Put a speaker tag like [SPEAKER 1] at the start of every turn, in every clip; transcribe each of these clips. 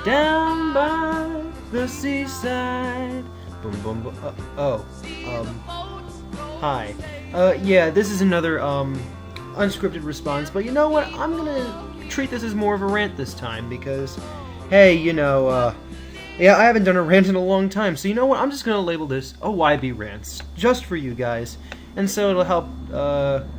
[SPEAKER 1] Down by the seaside. Boom, boom, boom. Hi. Yeah, this is another, unscripted response, but you know what? I'm gonna treat this as more of a rant this time because, hey, yeah, I haven't done a rant in a long time, so you know what? I'm just gonna label this OYB Rants, just for you guys. And so it'll help,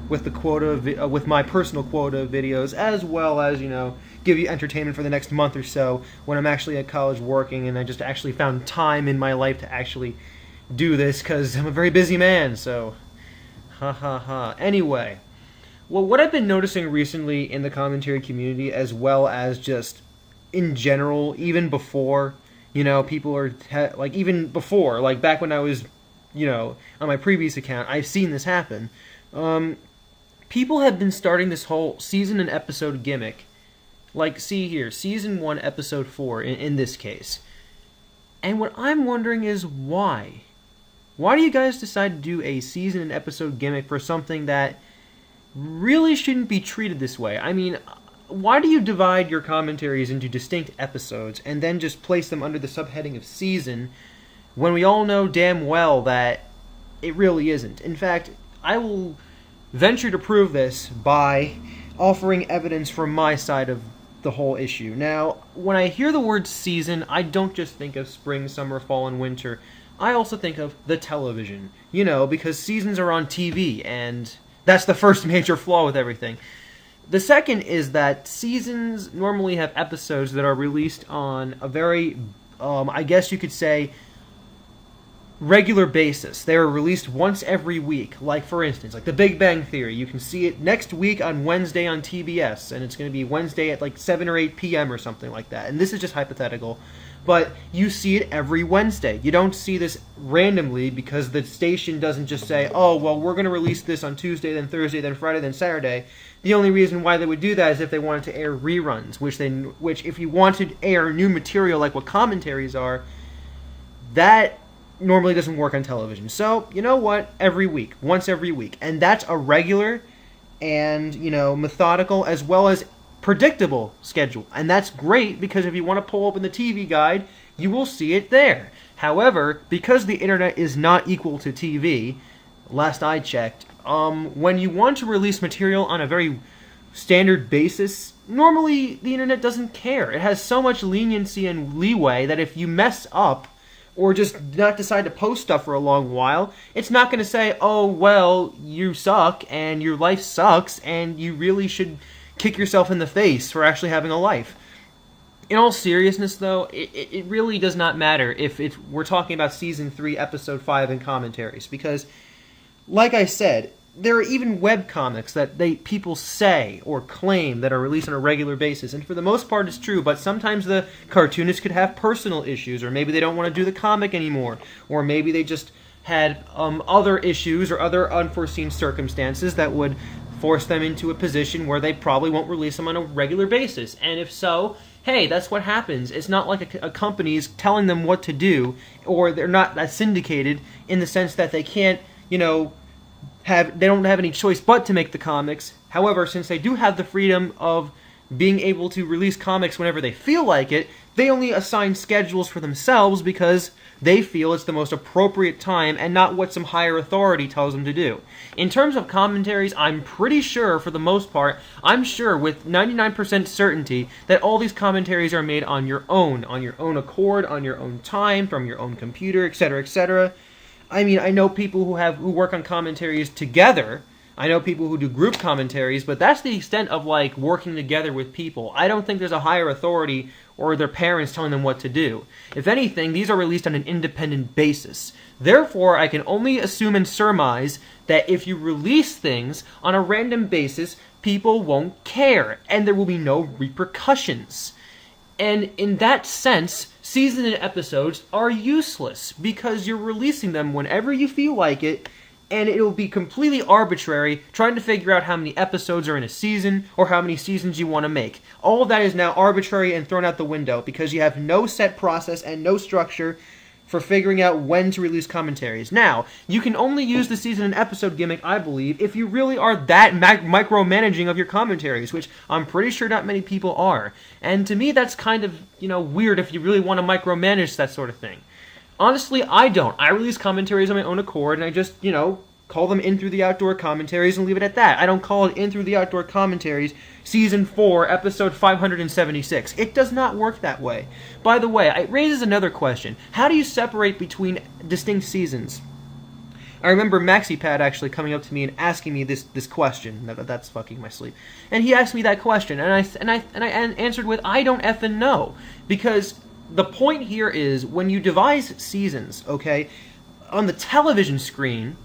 [SPEAKER 1] with the quota, with my personal quota of videos, as well as, give you entertainment for the next month or so when I'm actually at college working and I just actually found time in my life to actually do this because I'm a very busy man, so ha ha ha. Anyway, well, what I've been noticing recently in the commentary community, as well as just in general, even before, people are, even before, like back when I was, on my previous account, I've seen this happen. People have been starting this whole season and episode gimmick. Like, see here, Season 1, Episode 4, in this case. And what I'm wondering is why? Why do you guys decide to do a season and episode gimmick for something that really shouldn't be treated this way? I mean, why do you divide your commentaries into distinct episodes and then just place them under the subheading of season when we all know damn well that it really isn't? In fact, I will venture to prove this by offering evidence from my side of the whole issue. Now, when I hear the word season, I don't just think of spring, summer, fall, and winter. I also think of the television. Because seasons are on TV, and that's the first major flaw with everything. The second is that seasons normally have episodes that are released on a very, I guess you could say, regular basis. They are released once every week. Like, for instance, like The Big Bang Theory. You can see it next week on Wednesday on TBS, and it's going to be Wednesday at like 7 or 8 p.m. or something like that. And this is just hypothetical, but you see it every Wednesday. You don't see this randomly because the station doesn't just say, oh, well, we're going to release this on Tuesday, then Thursday, then Friday, then Saturday. The only reason why they would do that is if they wanted to air reruns, which if you wanted to air new material like what commentaries are, that normally doesn't work on television. So, you know what? Every week. Once every week. And that's a regular and, methodical as well as predictable schedule. And that's great because if you want to pull open the TV guide, you will see it there. However, because the internet is not equal to TV, last I checked, when you want to release material on a very standard basis, normally the internet doesn't care. It has so much leniency and leeway that if you mess up or just not decide to post stuff for a long while, it's not going to say, oh, well, you suck, and your life sucks, and you really should kick yourself in the face for actually having a life. In all seriousness, though, it really does not matter if we're talking about Season 3, Episode 5 and commentaries, because, like I said, there are even webcomics that people say or claim that are released on a regular basis, and for the most part it's true, but sometimes the cartoonists could have personal issues, or maybe they don't want to do the comic anymore, or maybe they just had other issues or other unforeseen circumstances that would force them into a position where they probably won't release them on a regular basis. And if so, hey, that's what happens. It's not like a company's telling them what to do, or they're not that syndicated in the sense that they can't, they don't have any choice but to make the comics. However, since they do have the freedom of being able to release comics whenever they feel like it, they only assign schedules for themselves because they feel it's the most appropriate time and not what some higher authority tells them to do. In terms of commentaries, I'm pretty sure, for the most part, I'm sure with 99% certainty that all these commentaries are made on your own accord, on your own time, from your own computer, etc., etc. I mean, I know people who work on commentaries together. I know people who do group commentaries, but that's the extent of, working together with people. I don't think there's a higher authority or their parents telling them what to do. If anything, these are released on an independent basis. Therefore, I can only assume and surmise that if you release things on a random basis, people won't care, and there will be no repercussions. And in that sense, season and episodes are useless because you're releasing them whenever you feel like it, and it will be completely arbitrary trying to figure out how many episodes are in a season or how many seasons you want to make. All of that is now arbitrary and thrown out the window because you have no set process and no structure for figuring out when to release commentaries. Now, you can only use the season and episode gimmick, I believe, if you really are that micromanaging of your commentaries, which I'm pretty sure not many people are. And to me, that's kind of, weird if you really want to micromanage that sort of thing. Honestly, I don't. I release commentaries on my own accord, and I just, call them In Through the Outdoor Commentaries and leave it at that. I don't call it In Through the Outdoor Commentaries Season 4, Episode 576. It does not work that way. By the way, it raises another question. How do you separate between distinct seasons? I remember MaxiPad actually coming up to me and asking me this question. That's fucking my sleep. And he asked me that question, and I answered with, I don't effing know. Because the point here is, when you devise seasons, okay, on the television screen,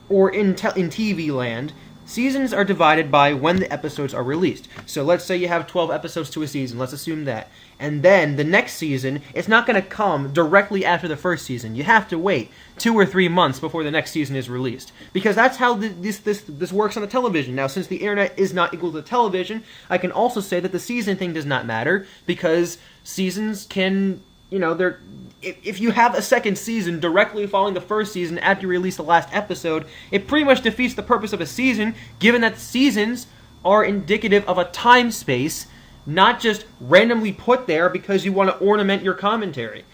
[SPEAKER 1] or in TV land, seasons are divided by when the episodes are released. So let's say you have 12 episodes to a season, let's assume that. And then the next season, it's not going to come directly after the first season. You have to wait 2 or 3 months before the next season is released. Because that's how this works on the television. Now, since the internet is not equal to television, I can also say that the season thing does not matter, because seasons can, if you have a second season directly following the first season after you release the last episode, it pretty much defeats the purpose of a season, given that seasons are indicative of a time space, not just randomly put there because you want to ornament your commentary.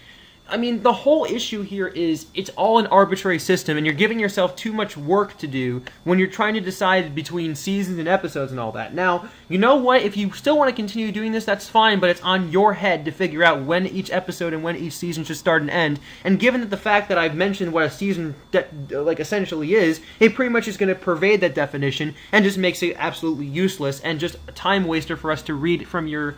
[SPEAKER 1] I mean, the whole issue here is it's all an arbitrary system, and you're giving yourself too much work to do when you're trying to decide between seasons and episodes and all that. Now, you know what? If you still want to continue doing this, that's fine, but it's on your head to figure out when each episode and when each season should start and end. And given that the fact that I've mentioned what a season essentially is, it pretty much is going to pervade that definition and just makes it absolutely useless and just a time waster for us to read from your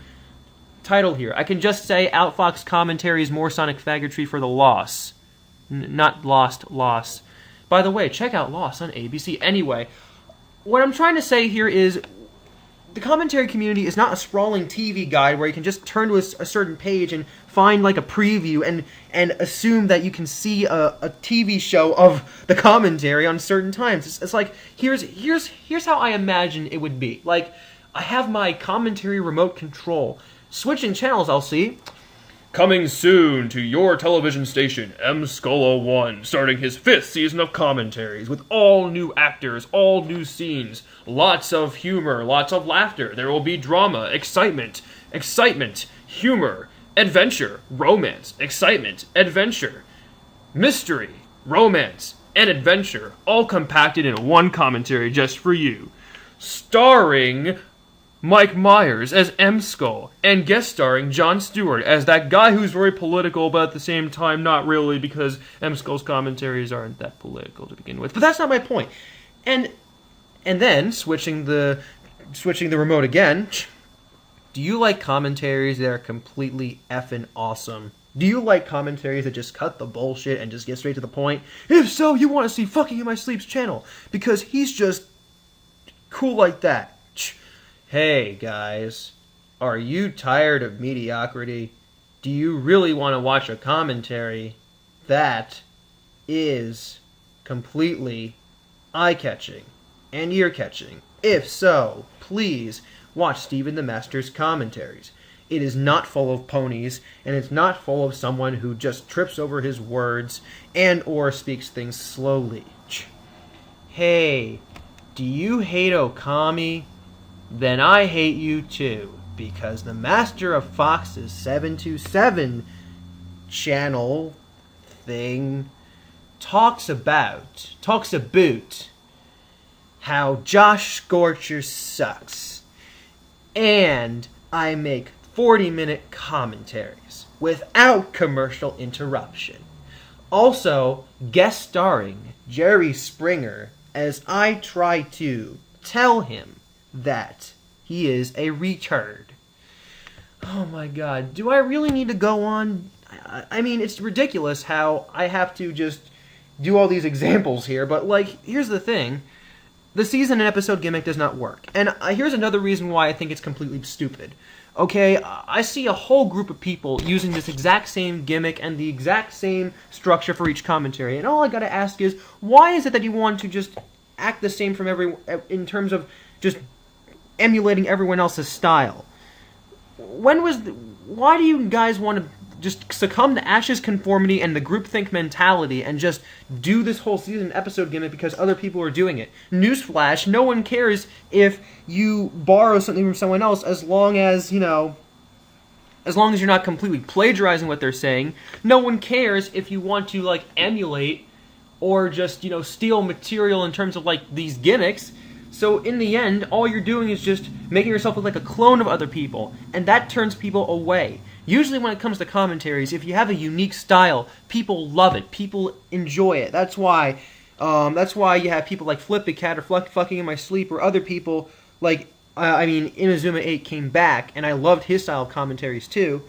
[SPEAKER 1] title here. I can just say Outfox Commentaries More Sonic Faggotry for the Loss. Not Lost, Loss. By the way, check out Lost on ABC. Anyway, what I'm trying to say here is the commentary community is not a sprawling TV guide where you can just turn to a certain page and find like a preview and assume that you can see a TV show of the commentary on certain times. It's like, here's how I imagine it would be. Like, I have my commentary remote control. Switching channels, I'll see. Coming soon to your television station, M-Skull01, starting his 5th season of commentaries with all new actors, all new scenes, lots of humor, lots of laughter. There will be drama, excitement, humor, adventure, romance, excitement, adventure, mystery, romance, and adventure, all compacted in one commentary just for you. Starring Mike Myers as M-Skull, and guest starring Jon Stewart as that guy who's very political, but at the same time not really, because M-Skull's commentaries aren't that political to begin with. But that's not my point. And then, switching the remote again, do you like commentaries that are completely effing awesome? Do you like commentaries that just cut the bullshit and just get straight to the point? If so, you want to see Fucking in My Sleep's channel, because he's just cool like that. Hey guys, are you tired of mediocrity? Do you really want to watch a commentary that is completely eye-catching and ear-catching? If so, please watch Stephen the Master's commentaries. It is not full of ponies, and it's not full of someone who just trips over his words and or speaks things slowly. Hey, do you hate Okami? Then I hate you too, because the Master of Fox's 727 channel thing talks about how Josh Scorcher sucks, and I make 40-minute commentaries without commercial interruption. Also, guest starring Jerry Springer as I try to tell him that he is a retard. Oh my god, do I really need to go on? I mean, it's ridiculous how I have to just do all these examples here, but like, here's the thing. The season and episode gimmick does not work. And here's another reason why I think it's completely stupid. Okay, I see a whole group of people using this exact same gimmick and the exact same structure for each commentary, and all I gotta ask is, why is it that you want to just act the same in terms of just emulating everyone else's style? Why do you guys want to just succumb to Ash's conformity and the groupthink mentality and just do this whole season episode gimmick because other people are doing it. Newsflash, no one cares if you borrow something from someone else as long as, you know, as long as you're not completely plagiarizing what they're saying. No one cares if you want to, like, emulate or just, you know, steal material in terms of, like, these gimmicks. So in the end, all you're doing is just making yourself look like a clone of other people, and that turns people away. Usually when it comes to commentaries, if you have a unique style, people love it. People enjoy it. That's why you have people like Flip the Cat or Fucking in My Sleep, or other people like, Inazuma 8 came back, and I loved his style of commentaries too.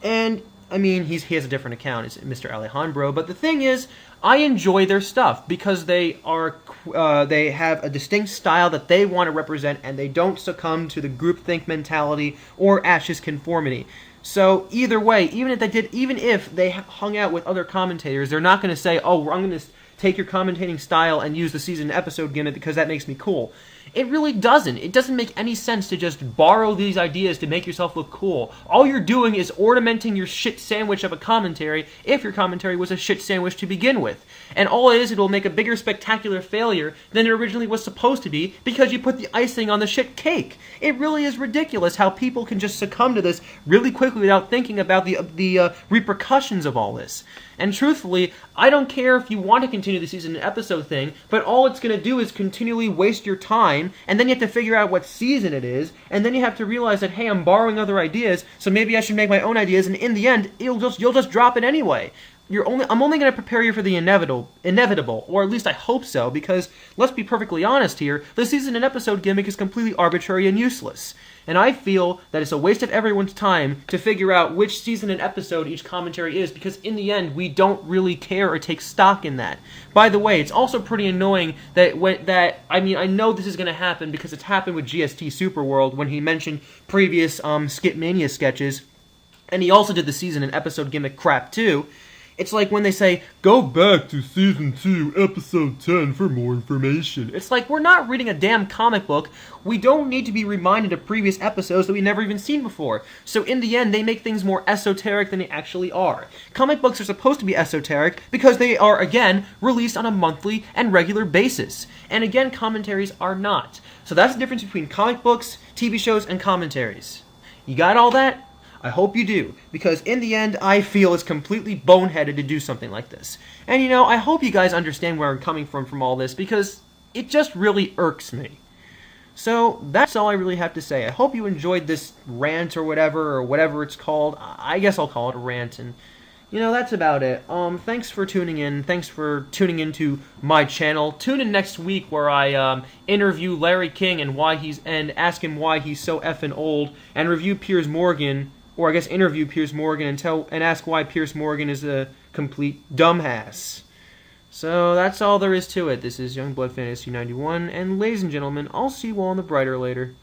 [SPEAKER 1] And, I mean, he has a different account, it's Mr. Alejandro, but the thing is, I enjoy their stuff because they have a distinct style that they want to represent, and they don't succumb to the groupthink mentality or Ash's conformity. So either way, even if they hung out with other commentators, they're not going to say, "Oh, I'm going to take your commentating style and use the season episode gimmick because that makes me cool." It really doesn't. It doesn't make any sense to just borrow these ideas to make yourself look cool. All you're doing is ornamenting your shit sandwich of a commentary if your commentary was a shit sandwich to begin with. And all it is, it'll make a bigger spectacular failure than it originally was supposed to be because you put the icing on the shit cake. It really is ridiculous how people can just succumb to this really quickly without thinking about the repercussions of all this. And truthfully, I don't care if you want to continue the season episode thing, but all it's going to do is continually waste your time, and then you have to figure out what season it is, and then you have to realize that, hey, I'm borrowing other ideas, so maybe I should make my own ideas, and in the end, you'll just drop it anyway. I'm only going to prepare you for the inevitable, or at least I hope so, because let's be perfectly honest here, the season and episode gimmick is completely arbitrary and useless. And I feel that it's a waste of everyone's time to figure out which season and episode each commentary is, because in the end, we don't really care or take stock in that. By the way, it's also pretty annoying that I know this is going to happen because it's happened with GST Superworld when he mentioned previous Skip Mania sketches, and he also did the season and episode gimmick crap too. It's like when they say, "Go back to Season 2, Episode 10 for more information." It's like, we're not reading a damn comic book. We don't need to be reminded of previous episodes that we've never even seen before. So in the end, they make things more esoteric than they actually are. Comic books are supposed to be esoteric because they are, again, released on a monthly and regular basis. And again, commentaries are not. So that's the difference between comic books, TV shows, and commentaries. You got all that? I hope you do, because in the end, I feel it's completely boneheaded to do something like this. And you know, I hope you guys understand where I'm coming from all this, because it just really irks me. So, that's all I really have to say. I hope you enjoyed this rant or whatever it's called. I guess I'll call it a rant, and you know, that's about it. Thanks for tuning in. Thanks for tuning into my channel. Tune in next week where I interview Larry King and ask him why he's so effing old, and review Piers Morgan, or I guess interview Piers Morgan and ask why Piers Morgan is a complete dumbass. So that's all there is to it. This is Youngblood Fantasy 91, and ladies and gentlemen, I'll see you all on the brighter later.